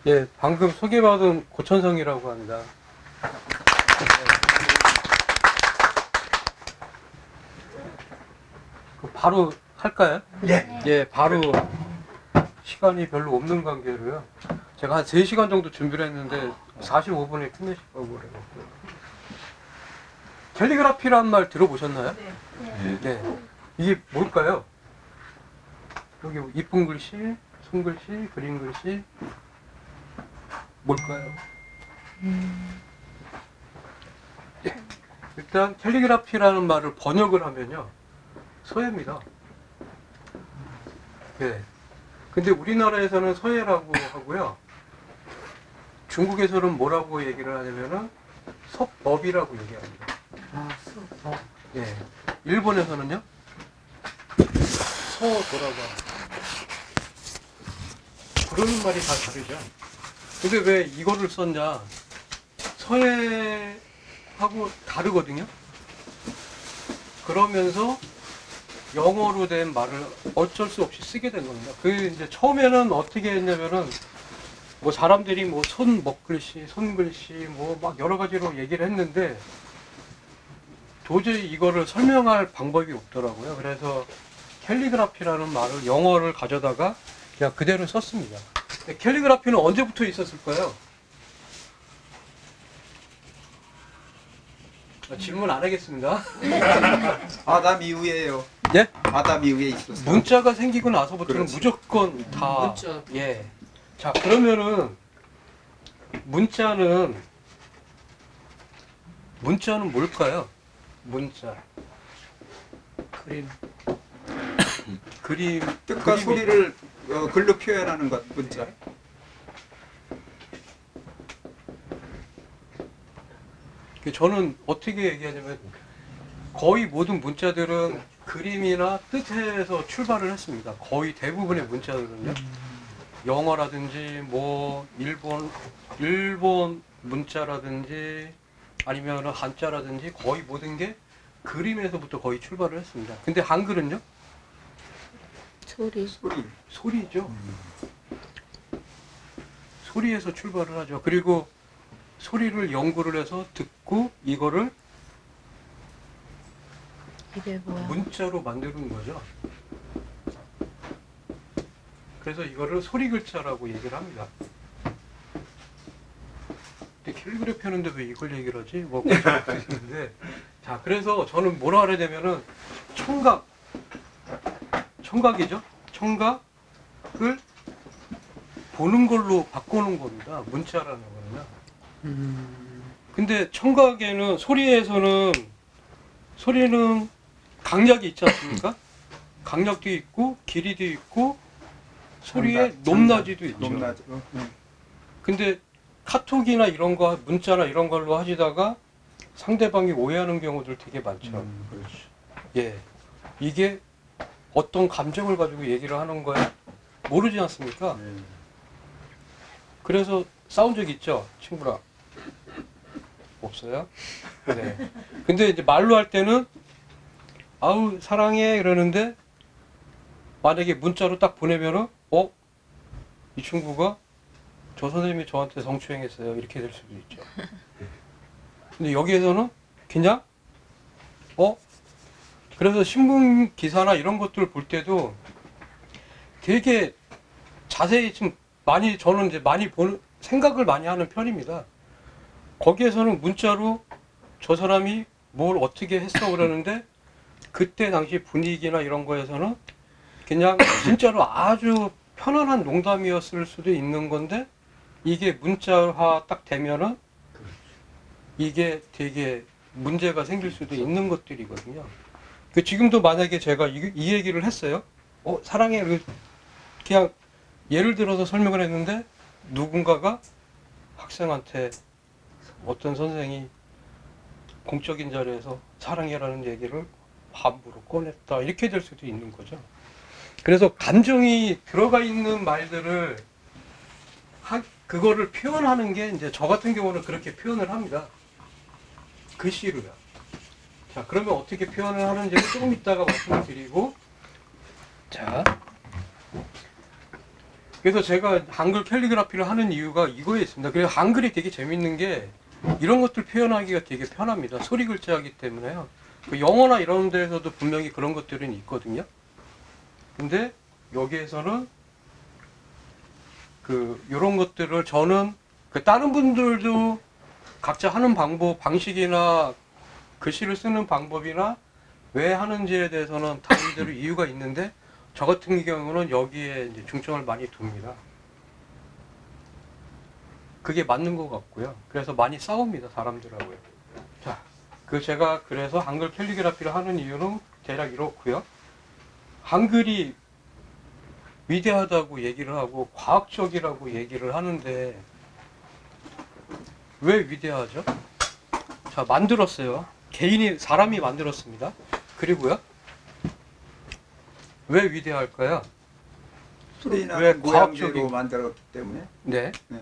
예, 방금 소개받은 고천성이라고 합니다. 바로 할까요? 예. 예, 바로 시간이 별로 없는 관계로요. 제가 한 3시간 정도 준비를 했는데 45분에 끝내시라고 그래갖고요. 캘리그라피라는 말 들어보셨나요? 네. 이게 뭘까요? 여기 이쁜 글씨, 손글씨, 그림 글씨 뭘까요? 예. 일단 캘리그라피라는 말을 번역을 하면요. 서예입니다. 예. 근데 우리나라에서는 서예라고 하고요. 중국에서는 뭐라고 얘기를 하냐면은 섭법이라고 얘기합니다. 예. 일본에서는요. 서도라고 합니다. 그러는 말이 다 다르죠. 근데 왜 이거를 썼냐? 서예하고 다르거든요. 그러면서 영어로 된 말을 어쩔 수 없이 쓰게 된 겁니다. 그 이제 처음에는 어떻게 했냐면은 뭐 사람들이 뭐 손 먹글씨, 손글씨 뭐 막 여러 가지로 얘기를 했는데 도저히 이거를 설명할 방법이 없더라고요. 그래서 캘리그라피라는 말을 영어를 가져다가 그냥 그대로 썼습니다. 근데 캘리그라피는 언제부터 있었을까요? 질문 안 하겠습니다. 아담 이후에요. 예? 아담 이후에 있었어요. 문자가 생기고 나서부터는 그렇지. 무조건 다 문자. 예. 자, 그러면은 문자는 뭘까요? 문자. 그림. 그림. 뜻과 그림이- 소리를 글로 표현하는 것 문자. 저는 어떻게 얘기하냐면 거의 모든 문자들은 그림이나 뜻에서 출발을 했습니다. 거의 대부분의 문자들은요. 영어라든지 뭐 일본 문자라든지 아니면 한자라든지 거의 모든 게 그림에서부터 거의 출발을 했습니다. 근데 한글은요? 소리. 소리. 소리죠. 소리에서 출발을 하죠. 그리고 소리를 연구를 해서 듣고 이거를 이게 뭐야? 문자로 만드는 거죠. 그래서 이거를 소리 글자라고 얘기를 합니다. 근데 캘리그래피 하는데 왜 이걸 얘기를 하지? 뭐 그런데 자, 그래서 저는 뭐라 하려 되면은 청각이죠. 청각을 보는 걸로 바꾸는 겁니다. 문자라는 거는요. 근데 청각에는 소리는 강약이 있지 않습니까? 강약도 있고 길이도 있고 소리의 높낮이도 있죠. 높낮이. 근데 카톡이나 이런 거 문자나 이런 걸로 하시다가 상대방이 오해하는 경우들 되게 많죠. 그렇지. 예, 이게 어떤 감정을 가지고 얘기를 하는 거야 모르지 않습니까? 그래서 싸운 적 있죠, 친구랑? 없어요? 네. 근데 이제 말로 할 때는 아우 사랑해 이러는데 만약에 문자로 딱 보내면은 이 친구가 저 선생님이 저한테 성추행했어요 이렇게 될 수도 있죠. 근데 여기에서는 그냥 그래서 신문 기사나 이런 것들을 볼 때도 되게 자세히 좀 많이 저는 이제 많이 보는 생각을 많이 하는 편입니다. 거기에서는 문자로 저 사람이 뭘 어떻게 했어 그러는데 그때 당시 분위기나 이런 거에서는 그냥 진짜로 아주 편안한 농담이었을 수도 있는 건데 이게 문자화 딱 되면은 이게 되게 문제가 생길 수도 있는 것들이거든요. 지금도 만약에 제가 이 얘기를 했어요. 사랑해. 그냥 예를 들어서 설명을 했는데 누군가가 학생한테 어떤 선생이 공적인 자리에서 사랑해라는 얘기를 함부로 꺼냈다. 이렇게 될 수도 있는 거죠. 그래서 감정이 들어가 있는 말들을 그거를 표현하는 게 이제 저 같은 경우는 그렇게 표현을 합니다. 글씨로요. 자, 그러면 어떻게 표현을 하는지를 조금 이따가 말씀을 드리고, 자, 그래서 제가 한글 캘리그라피를 하는 이유가 이거에 있습니다. 그래서 한글이 되게 재밌는 게 이런 것들 표현하기가 되게 편합니다. 소리 글자이기 때문에요. 그 영어나 이런 데에서도 분명히 그런 것들은 있거든요. 근데 여기에서는 이런 것들을 저는 다른 분들도 각자 하는 방식이나 글씨를 쓰는 방법이나 왜 하는지에 대해서는 다른대로 이유가 있는데 저 같은 경우는 여기에 이제 중점을 많이 둡니다. 그게 맞는 것 같고요. 그래서 많이 싸웁니다, 사람들하고요. 자, 제가 그래서 한글 캘리그라피를 하는 이유는 대략 이렇고요. 한글이 위대하다고 얘기를 하고 과학적이라고 얘기를 하는데 왜 위대하죠? 자, 만들었어요. 사람이 만들었습니다. 그리고요. 왜 위대할까요? 소리 왜 나는 모양대로 과학적인- 만들었기 때문에. 네. 네.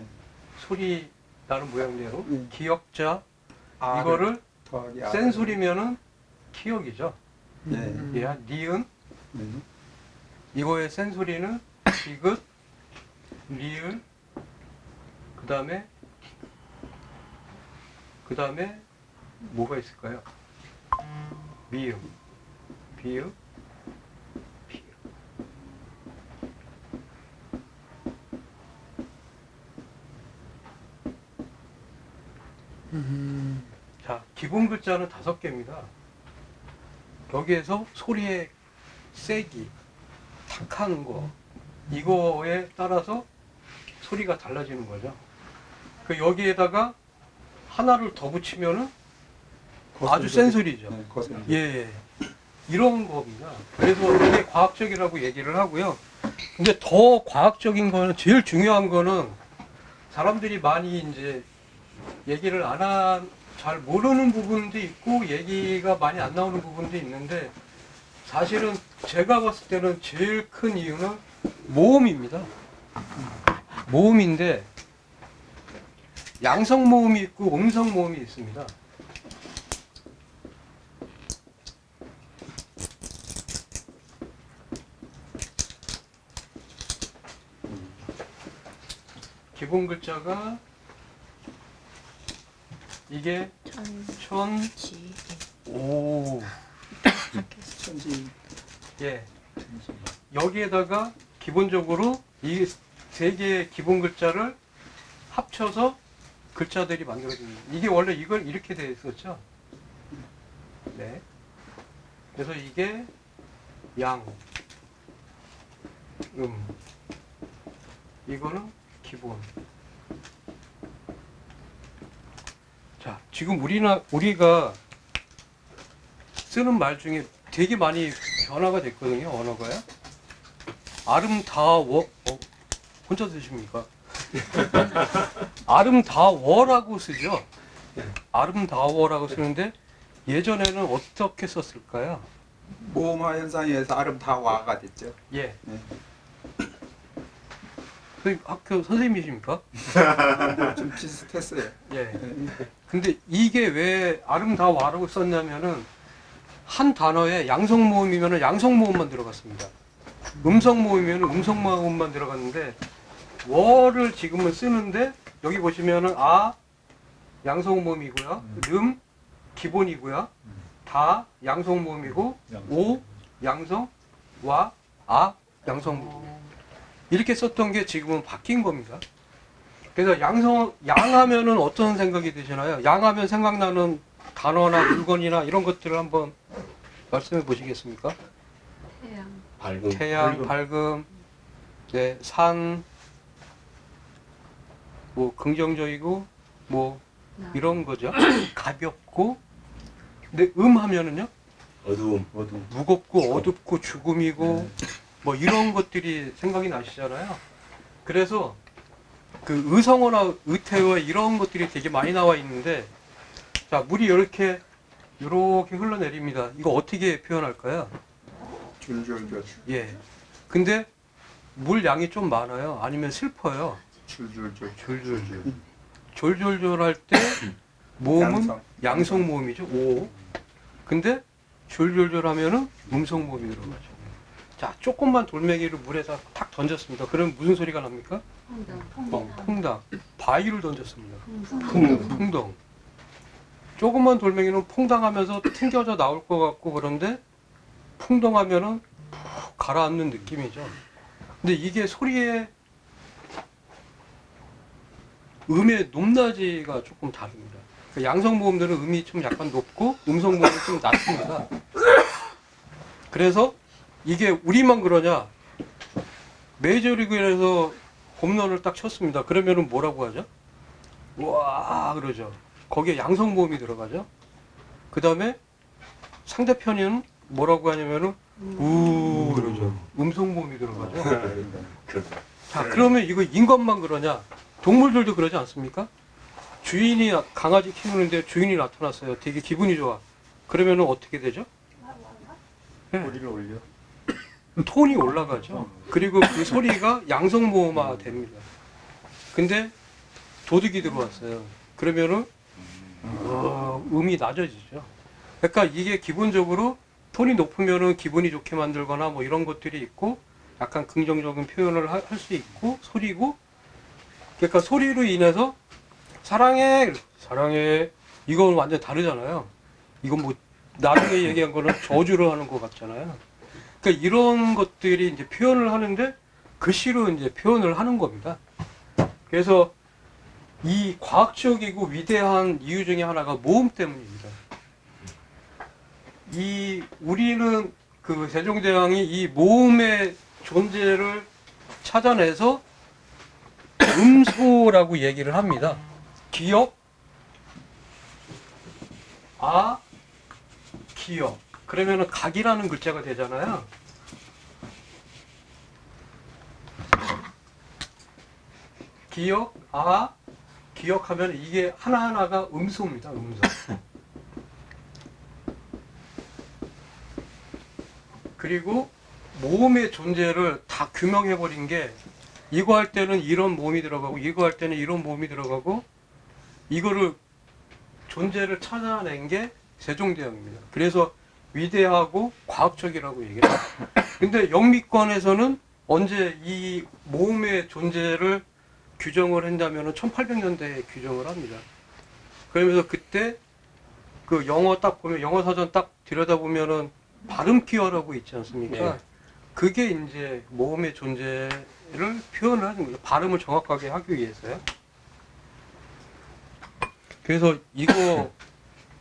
소리 나는 모양대로 네. 기억자 R을 이거를 더하기 센 소리면은 기억이죠. 네. 예, 니은 네. 이거의 센 소리는 디귿, 리을, 그 다음에 뭐가 있을까요? 미음, 비읍, 피읍. 자, 기본 글자는 5개입니다. 여기에서 소리의 세기, 탁한 거, 이거에 따라서 소리가 달라지는 거죠. 여기에다가 하나를 더 붙이면은 아주 센 소리죠. 네, 거센 예, 예. 이런 겁니다. 그래서 이게 과학적이라고 얘기를 하고요. 근데 더 과학적인 거는, 제일 중요한 거는 사람들이 많이 이제 얘기를 잘 모르는 부분도 있고 얘기가 많이 안 나오는 부분도 있는데 사실은 제가 봤을 때는 제일 큰 이유는 모음입니다. 모음인데 양성 모음이 있고 음성 모음이 있습니다. 기본 글자가 이게 천, 지. 오, 천지. 예. 여기에다가 기본적으로 이 3개의 기본 글자를 합쳐서 글자들이 만들어집니다. 이게 원래 이걸 이렇게 되어 있었죠. 네. 그래서 이게 양, 이거는 기본. 자, 지금 우리가 쓰는 말 중에 되게 많이 변화가 됐거든요, 언어가요. 아름다워, 혼자 드십니까? 아름다워라고 쓰죠. 아름다워라고 쓰는데 예전에는 어떻게 썼을까요? 모음화 현상에서 아름다워가 됐죠. 예. 네. 선생님, 학교 선생님이십니까? 좀 비슷했어요. 예. 네. 근데 이게 왜 아름다워라고 썼냐면은 한 단어에 양성 모음이면은 양성 모음만 들어갔습니다. 음성 모음이면은 음성 모음만 들어갔는데 워를 지금은 쓰는데 여기 보시면은 양성 모음이고요. 기본이고요. 다 양성 모음이고 오 양성 양성 모음. 이렇게 썼던 게 지금은 바뀐 겁니다. 그래서 양하면은 어떤 생각이 드시나요? 양하면 생각나는 단어나 물건이나 이런 것들을 한번 말씀해 보시겠습니까? 태양. 태양, 밝음, 네, 산, 뭐 긍정적이고 뭐 나. 이런 거죠. 가볍고. 근데 하면은요? 어두움. 무겁고 어둡고 죽음이고 뭐 이런 것들이 생각이 나시잖아요. 그래서 의성어나 의태어 이런 것들이 되게 많이 나와 있는데 자, 물이 이렇게 흘러내립니다. 이거 어떻게 표현할까요? 줄줄줄. 예. 근데 물 양이 좀 많아요. 아니면 슬퍼요. 줄줄줄. 졸졸졸. 졸졸졸 할 때 모음은 양성 모음이죠. 오. 근데 졸졸졸 하면은 음성 모음이 들어가죠. 자, 조금만 돌멩이를 물에다 탁 던졌습니다. 그러면 무슨 소리가 납니까? 퐁당. 바위를 던졌습니다. 퐁당. 조금만 돌멩이는 퐁당하면서 튕겨져 나올 것 같고 그런데 퐁당하면은 푹 가라앉는 느낌이죠. 근데 이게 소리의 음의 높낮이가 조금 다릅니다. 그 양성모음들은 음이 좀 약간 높고 음성모음은 좀 낮습니다. 그래서 이게 우리만 그러냐? 메이저리그에서 홈런을 딱 쳤습니다. 그러면은 뭐라고 하죠? 와 그러죠. 거기에 양성모음이 들어가죠. 그 다음에 상대편은 뭐라고 하냐면은 우 그러죠. 음성모음이 들어가죠. 자 그러면 이거 인간만 그러냐? 동물들도 그러지 않습니까? 주인이 강아지 키우는데 주인이 나타났어요. 되게 기분이 좋아. 그러면은 어떻게 되죠? 소리를 올려. 톤이 올라가죠. 그리고 그 소리가 양성모음화 됩니다. 근데 도둑이 들어왔어요. 그러면은 음이 낮아지죠. 그러니까 이게 기본적으로 톤이 높으면은 기분이 좋게 만들거나 뭐 이런 것들이 있고 약간 긍정적인 표현을 할 수 있고 소리고 그러니까 소리로 인해서 사랑해 사랑해 이건 완전 다르잖아요. 이건 뭐 나중에 얘기한 거는 저주를 하는 것 같잖아요. 그러니까 이런 것들이 이제 표현을 하는데 글씨로 이제 표현을 하는 겁니다. 그래서 이 과학적이고 위대한 이유 중에 하나가 모음 때문입니다. 우리는 그 세종대왕이 이 모음의 존재를 찾아내서 음소라고 얘기를 합니다. 기역, 기역. 그러면은 각이라는 글자가 되잖아요. 기역, 기역하면 이게 하나하나가 음소입니다. 음소. 그리고 모음의 존재를 다 규명해버린 게 이거 할 때는 이런 모음이 들어가고 이거 할 때는 이런 모음이 들어가고 이거를 존재를 찾아낸 게 세종대왕입니다. 그래서 위대하고 과학적이라고 얘기를 해요. 근데 영미권에서는 언제 이 모음의 존재를 규정을 한다면 1800년대에 규정을 합니다. 그러면서 그때 그 영어 딱 보면 영어 사전 딱 들여다보면은 발음 기어라고 있지 않습니까? 네. 그게 이제 모음의 존재를 표현을 하는 거예요. 발음을 정확하게 하기 위해서요. 그래서 이거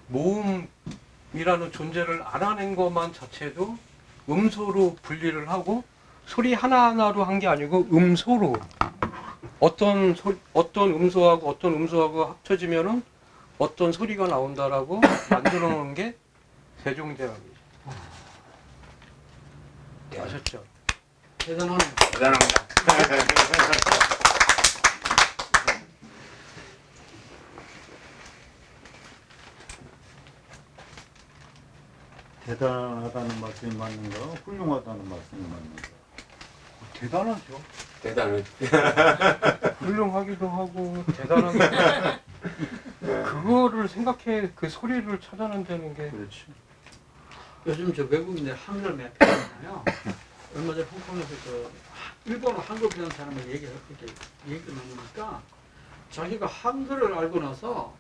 모음이라는 존재를 알아낸 것만 자체도 음소로 분리를 하고 소리 하나하나로 한 게 아니고 음소로 어떤 음소하고 어떤 음소하고 합쳐지면은 어떤 소리가 나온다라고 만들어 놓은 게 세종대왕이죠. 아셨죠? 대단하네요. 대단합니다. 대단하다는 말씀이 맞는가? 훌륭하다는 말씀이 맞는가? 대단하죠. 대단해. 훌륭하기도 하고 대단하기도 하고 그거를 생각해 그 소리를 찾아낸다는 게 그렇지. 요즘 저 외국인들 한글 맵하잖아요. 얼마 전에 홍콩에서 그 일본어 한글 배우는 사람을 얘기를 나누니까 자기가 한글을 알고 나서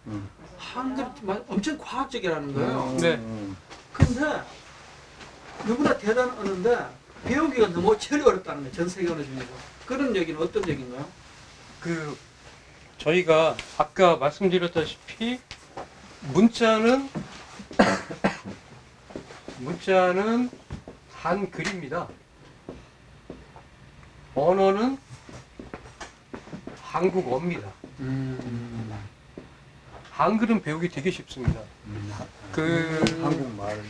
한글이 엄청 과학적이라는 거예요. 네. 근데 누구나 대단하는데 배우기가 너무 제일 어렵다는 거예요. 전 세계 언어 중에서. 그런 얘기는 어떤 얘기인가요? 그 저희가 아까 말씀드렸다시피 문자는 한글입니다. 언어는 한국어입니다. 한글은 배우기 되게 쉽습니다. 한국말을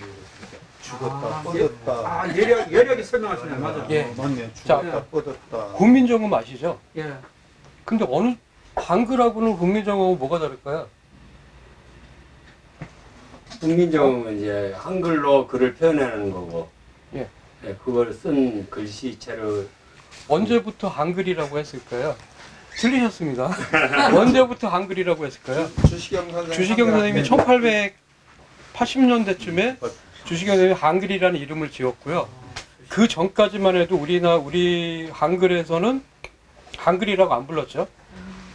죽었다, 뻗었다. 예력이 설명하시네. 맞아요. 예. 맞네. 자, 죽었다, 뻗었다. 훈민정음 아시죠? 예. 근데 한글하고는 훈민정음하고 뭐가 다를까요? 훈민정음은 이제 한글로 글을 표현하는 거고, 예. 네, 그걸 쓴 글씨체를 언제부터 한글이라고 했을까요? 틀리셨습니다. 언제부터 한글이라고 했을까요? 주시경 선생님. 주시경 선생님이 1880년대쯤에 주시경 선생님이 한글이라는 이름을 지었고요. 그 전까지만 해도 우리 한글에서는 한글이라고 안 불렀죠.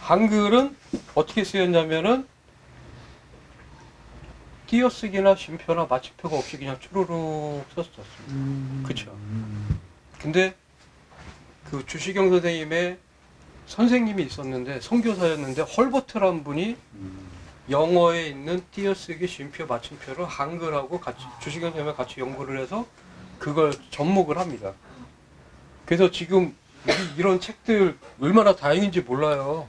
한글은 어떻게 쓰였냐면은 띄어쓰기나 쉼표나 마침표가 없이 그냥 쭈루룩 썼었습니다. 그쵸. 근데 그 주시경 선생님의 선생님이 있었는데 선교사였는데 헐버트란 분이 영어에 있는 띄어쓰기, 쉼표, 마침표를 한글하고 같이 주시경 선생님과 같이 연구를 해서 그걸 접목을 합니다. 그래서 지금 이런 책들 얼마나 다행인지 몰라요.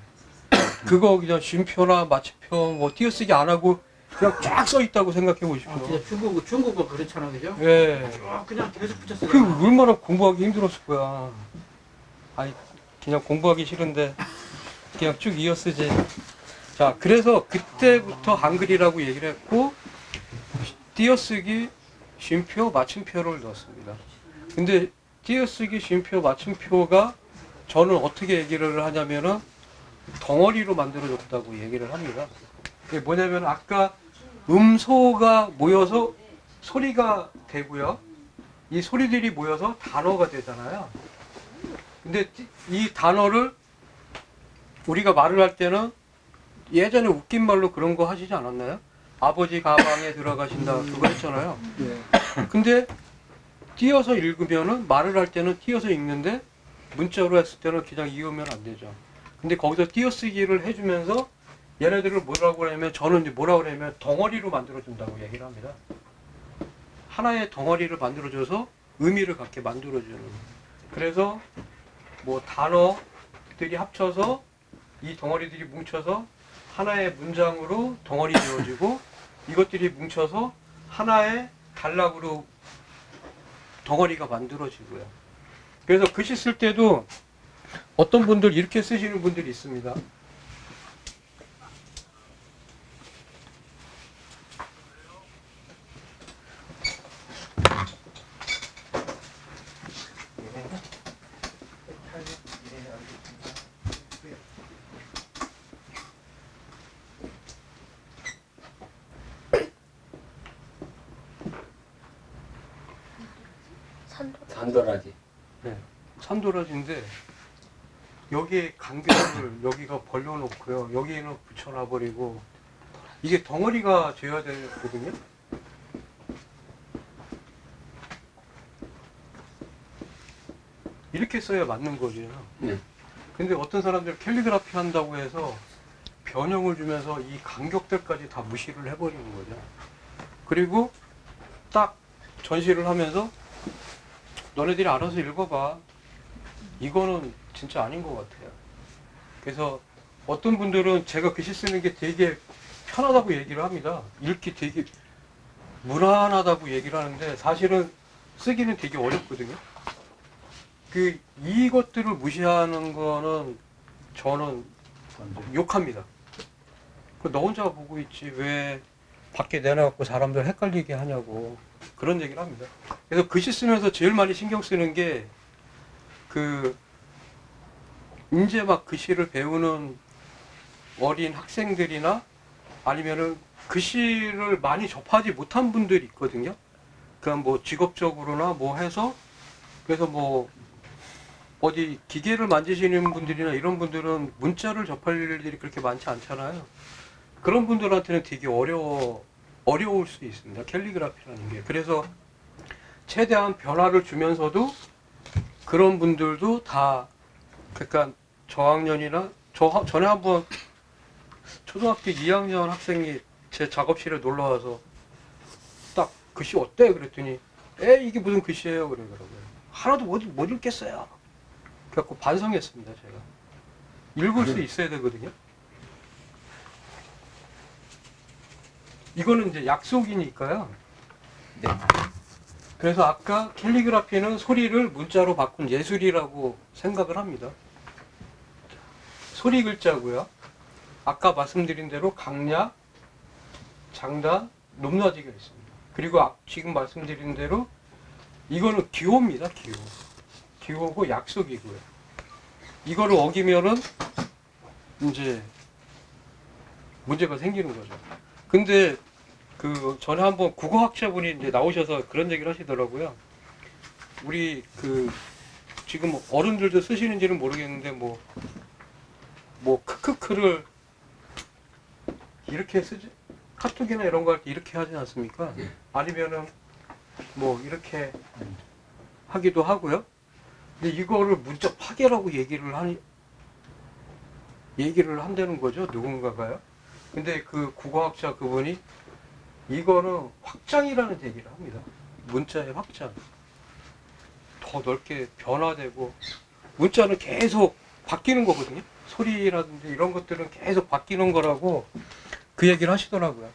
그거 그냥 쉼표나 마침표 뭐 띄어쓰기 안 하고 그냥 쫙 써 있다고 생각해 보십시오. 진짜 중국어 그렇잖아, 그죠? 예. 그냥 계속 붙였어요. 그 얼마나 공부하기 힘들었을 거야. 아니 그냥 공부하기 싫은데 그냥 쭉 이어 쓰지. 자, 그래서 그때부터 한글이라고 얘기를 했고 띄어쓰기, 쉼표, 마침표를 넣었습니다. 근데 띄어쓰기, 쉼표, 마침표가 저는 어떻게 얘기를 하냐면은 덩어리로 만들어졌다고 얘기를 합니다. 그게 뭐냐면 아까 음소가 모여서 소리가 되고요. 이 소리들이 모여서 단어가 되잖아요. 근데 이 단어를 우리가 말을 할 때는 예전에 웃긴 말로 그런 거 하시지 않았나요? 아버지 가방에 들어가신다 그거 했잖아요. 근데 띄어서 읽으면은 말을 할 때는 띄어서 읽는데 문자로 했을 때는 그냥 이으면 안 되죠. 근데 거기서 띄어쓰기를 해주면서 얘네들을 뭐라고 하냐면 저는 이제 뭐라고 하냐면 덩어리로 만들어준다고 얘기를 합니다. 하나의 덩어리를 만들어줘서 의미를 갖게 만들어주는. 그래서 뭐 단어들이 합쳐서 이 덩어리들이 뭉쳐서 하나의 문장으로 덩어리 되어지고 이것들이 뭉쳐서 하나의 단락으로 덩어리가 만들어지고요. 그래서 글씨 쓸 때도 어떤 분들 이렇게 쓰시는 분들이 있습니다. 산도라지. 네, 산도라지인데 여기에 간격을 여기가 벌려놓고요. 여기는 붙여놔버리고 이게 덩어리가 돼야 되거든요. 이렇게 써야 맞는 거죠. 네. 근데 어떤 사람들 캘리그라피 한다고 해서 변형을 주면서 이 간격들까지 다 무시를 해버리는 거죠. 그리고 딱 전시를 하면서 너네들이 알아서 읽어봐. 이거는 진짜 아닌 것 같아요. 그래서 어떤 분들은 제가 글씨 쓰는 게 되게 편하다고 얘기를 합니다. 읽기 되게 무난하다고 얘기를 하는데 사실은 쓰기는 되게 어렵거든요. 이것들을 무시하는 거는 저는 욕합니다. 너 혼자 보고 있지 왜 밖에 내놔갖고 사람들 헷갈리게 하냐고 그런 얘기를 합니다. 그래서 글씨 쓰면서 제일 많이 신경 쓰는 게 이제 막 글씨를 배우는 어린 학생들이나 아니면은 글씨를 많이 접하지 못한 분들이 있거든요. 그냥 뭐 직업적으로나 뭐 해서 그래서 뭐 어디 기계를 만지시는 분들이나 이런 분들은 문자를 접할 일들이 그렇게 많지 않잖아요. 그런 분들한테는 되게 어려울 수 있습니다. 캘리그라피라는 게. 그래서 최대한 변화를 주면서도 그런 분들도 다 그러니까 저학년이나 전에 한번 초등학교 2학년 학생이 제 작업실에 놀러 와서 딱 글씨 어때? 그랬더니 이게 무슨 글씨예요? 그러더라고요. 하나도 못 읽겠어요. 그래갖고 반성했습니다. 제가 읽을 수 있어야 되거든요. 이거는 이제 약속이니까요. 네. 그래서 아까 캘리그라피는 소리를 문자로 바꾼 예술이라고 생각을 합니다. 소리 글자고요. 아까 말씀드린 대로 강약, 장단, 높낮이가 있습니다. 그리고 지금 말씀드린 대로 이거는 기호입니다. 기호고 약속이고요. 이거를 어기면은 이제 문제가 생기는 거죠. 근데 전에 한번 국어학자분이 이제 나오셔서 그런 얘기를 하시더라고요. 우리 그 지금 어른들도 쓰시는지는 모르겠는데 뭐 크크크를 이렇게 쓰지, 카톡이나 이런 거 할 때 이렇게 하지 않습니까? 아니면은 뭐 이렇게 하기도 하고요. 근데 이거를 문자 파괴라고 얘기를 한다는 거죠, 누군가가요. 근데 그 국어학자 그분이 이거는 확장이라는 얘기를 합니다. 문자의 확장. 더 넓게 변화되고, 문자는 계속 바뀌는 거거든요. 소리라든지 이런 것들은 계속 바뀌는 거라고 그 얘기를 하시더라고요.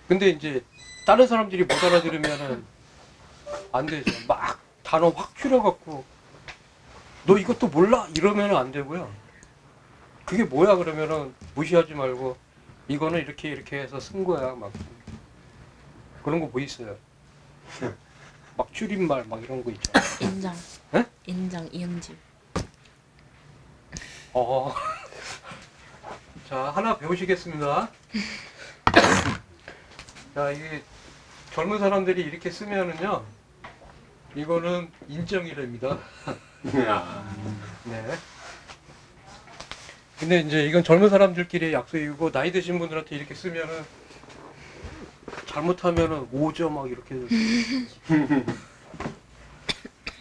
근데 이제 다른 사람들이 못 알아들으면은 안 되죠. 막 단어 확 줄여갖고 너 이것도 몰라? 이러면은 안 되고요. 그게 뭐야? 그러면은 무시하지 말고 이거는 이렇게 해서 쓴 거야. 막 그런 거 뭐 있어요? 막 줄임말 막 이런 거 있잖아. 인정. 에? 인정 이응집. 자, 하나 배우시겠습니다. 자, 이게 젊은 사람들이 이렇게 쓰면은요, 이거는 인정이랍니다. 네. 근데 이제 이건 젊은 사람들끼리의 약속이고, 나이 드신 분들한테 이렇게 쓰면은, 잘못하면은 5점 막 이렇게.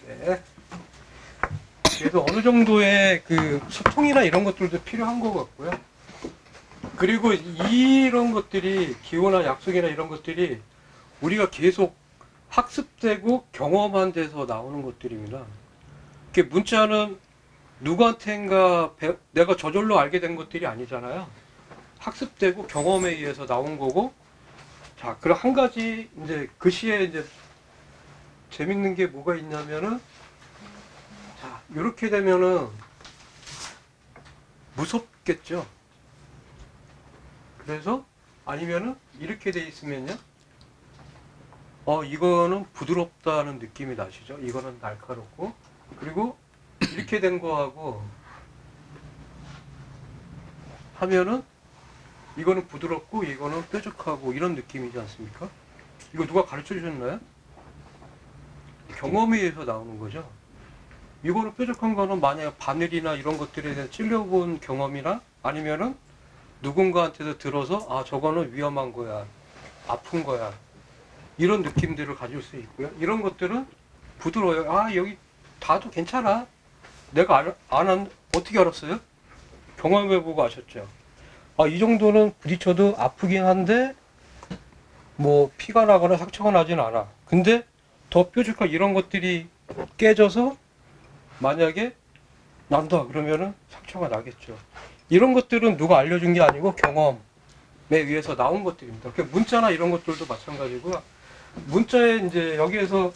네. 그래서 어느 정도의 그 소통이나 이런 것들도 필요한 것 같고요. 그리고 이런 것들이, 기호나 약속이나 이런 것들이 우리가 계속 학습되고 경험한 데서 나오는 것들입니다. 문자는 누구한테인가 내가 저절로 알게 된 것들이 아니잖아요. 학습되고 경험에 의해서 나온 거고. 자, 그럼 한 가지 이제 글씨에 이제 재밌는 게 뭐가 있냐면은, 자, 이렇게 되면은 무섭겠죠. 그래서 아니면은 이렇게 돼 있으면요, 이거는 부드럽다는 느낌이 나시죠. 이거는 날카롭고, 그리고 이렇게 된 거하고 하면은 이거는 부드럽고 이거는 뾰족하고 이런 느낌이지 않습니까? 이거 누가 가르쳐 주셨나요? 경험에 의해서 나오는 거죠. 이거는 뾰족한 거는 만약에 바늘이나 이런 것들에 대해서 찔려본 경험이나 아니면은 누군가한테서 들어서 저거는 위험한 거야, 아픈 거야, 이런 느낌들을 가질 수 있고요. 이런 것들은 부드러워요. 여기 닿아도 괜찮아. 내가 어떻게 알았어요? 경험해보고 아셨죠? 이 정도는 부딪혀도 아프긴 한데 뭐 피가 나거나 상처가 나진 않아. 근데 더 뾰족한 이런 것들이 깨져서 만약에 난다 그러면은 상처가 나겠죠. 이런 것들은 누가 알려준 게 아니고 경험에 의해서 나온 것들입니다. 문자나 이런 것들도 마찬가지고요. 문자에 이제 여기에서